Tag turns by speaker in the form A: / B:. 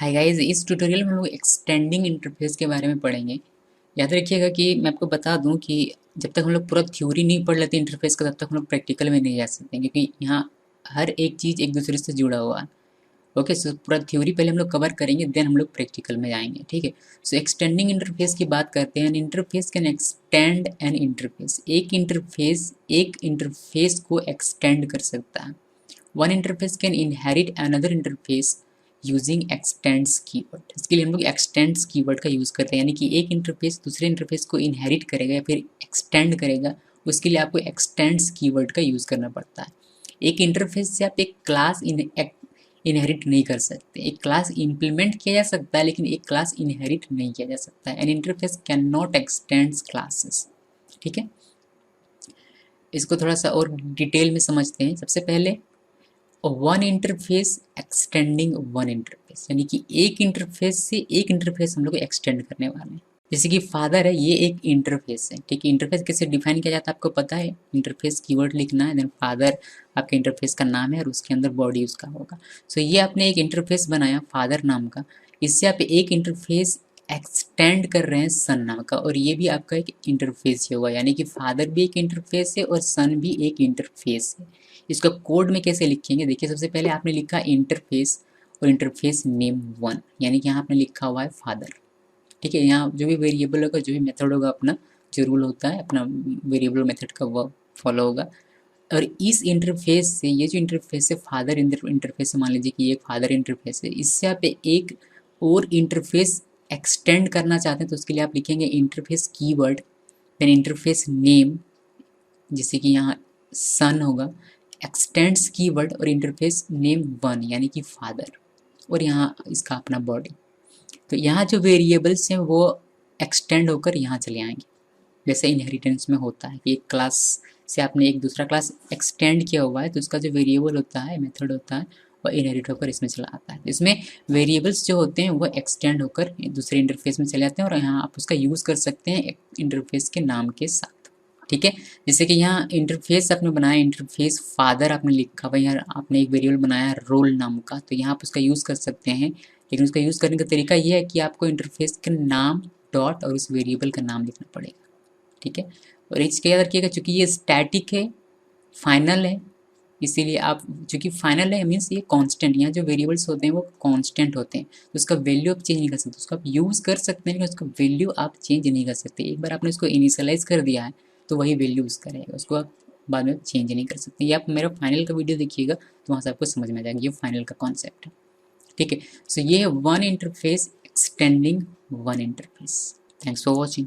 A: Hi guys, इस tutorial में हम लोग एक्सटेंडिंग इंटरफेस के बारे में पढ़ेंगे। याद रखिएगा कि मैं आपको बता दूं कि जब तक हम लोग पूरा थ्योरी नहीं पढ़ लेते इंटरफेस का, तब तक हम लोग प्रैक्टिकल में नहीं जा सकते, क्योंकि यहाँ हर एक चीज़ एक दूसरे से जुड़ा हुआ है। ओके, सो पूरा थ्योरी पहले हम लोग कवर करेंगे, देन हम लोग प्रैक्टिकल में जाएंगे। ठीक है, सो एक्सटेंडिंग इंटरफेस की बात करते हैं। Interface can extend N interface. एक इंटरफेस को एक्सटेंड कर सकता है। One interface can inherit another interface using x tends keyword. इसके लिए हम लोग एक्सटेंड्स कीवर्ड का यूज़ करते हैं, यानी कि एक इंटरफेस दूसरे इंटरफेस को इनहेरिट करेगा या फिर एक्सटेंड करेगा, उसके लिए आपको एक्सटेंड्स कीवर्ड का यूज़ करना पड़ता है। एक इंटरफेस से आप एक क्लास इनहेरिट नहीं कर सकते। एक क्लास इम्प्लीमेंट किया जा सकता है, लेकिन एक क्लास इनहेरिट नहीं किया जा सकता है। N interface can not x tends classes. ठीक है, इसको थोड़ा सा और डिटेल में समझते हैं। सबसे पहले one interface extending one interface, यानी कि एक इंटरफेस से एक इंटरफेस हम लोग एक्सटेंड करने वाले हैं। जैसे कि फादर है, ये एक इंटरफेस है। ठीक है, इंटरफेस कैसे डिफाइन किया जाता है आपको पता है। इंटरफेस कीवर्ड लिखना है, देन फादर आपके इंटरफेस का नाम है और उसके अंदर बॉडी उसका होगा। सो ये आपने एक इंटरफेस बनाया फादर नाम का, इससे आप एक इंटरफेस एक्सटेंड कर रहे हैं सन नाम का, और ये भी आपका एक इंटरफेस ही होगा। यानी कि फादर भी एक इंटरफेस है और सन भी एक इंटरफेस है। इसका कोड में कैसे लिखेंगे, देखिए सबसे पहले आपने लिखा इंटरफेस और इंटरफेस नेम वन, यानी कि यहाँ आपने लिखा हुआ है फादर। ठीक है, यहाँ जो भी वेरिएबल होगा, जो भी मेथड होगा, अपना जो रूल होता है अपना वेरिएबल मेथड का वो फॉलो होगा। और इस इंटरफेस से, ये जो इंटरफेस है फादर इंटरफेस से, मान लीजिए कि ये फादर इंटरफेस है, इससे आप एक और इंटरफेस एक्सटेंड करना चाहते हैं, तो उसके लिए आप लिखेंगे interface keyword, then interface name, जैसे कि यहाँ सन होगा, एक्सटेंड्स कीवर्ड और इंटरफेस नेम वन, यानी कि फादर, और यहाँ इसका अपना बॉडी। तो यहाँ जो वेरिएबल्स हैं वो एक्सटेंड होकर यहाँ चले आएंगे, जैसे इनहेरिटेंस में होता है कि एक क्लास से आपने एक दूसरा क्लास एक्सटेंड किया हुआ है, तो उसका जो वेरिएबल होता है, मेथड होता है, वो इनहेरिट होकर इसमें चला आता है। इसमें वेरिएबल्स जो होते हैं वो एक्सटेंड होकर दूसरे इंटरफेस में चले जाते हैं, और यहाँ आप उसका यूज़ कर सकते हैं इंटरफेस के नाम के साथ। ठीक है, जैसे कि यहाँ इंटरफेस आपने बनाया, इंटरफेस फादर आपने लिखा हुआ, यहाँ आपने एक वेरिएबल बनाया रोल नाम का, तो यहाँ आप उसका यूज़ कर सकते हैं। लेकिन उसका यूज़ करने का तरीका ये है कि आपको इंटरफेस का नाम डॉट और उस वेरिएबल का नाम लिखना पड़ेगा। ठीक है, और इसके याद रखिएगा चूँकि ये स्टैटिक है, फाइनल है, इसीलिए आप, चूँकि फाइनल है मीन्स ये कांस्टेंट, यहाँ जो वेरिएबल्स होते हैं वो कांस्टेंट होते हैं, तो उसका वैल्यू आप चेंज नहीं कर सकते। उसको आप यूज़ कर सकते हैं, लेकिन उसका वैल्यू आप चेंज नहीं कर सकते। एक बार आपने उसको इनिशियलाइज कर दिया है तो वही वैल्यू उसका रहेगा, उसको आप बाद में चेंज नहीं कर सकते। ये आप मेरा फाइनल का वीडियो देखिएगा तो वहाँ से आपको समझ में आ जाएगा, ये फाइनल का कॉन्सेप्ट है। ठीक है, सो ये है one interface extending one interface. Thanks for watching.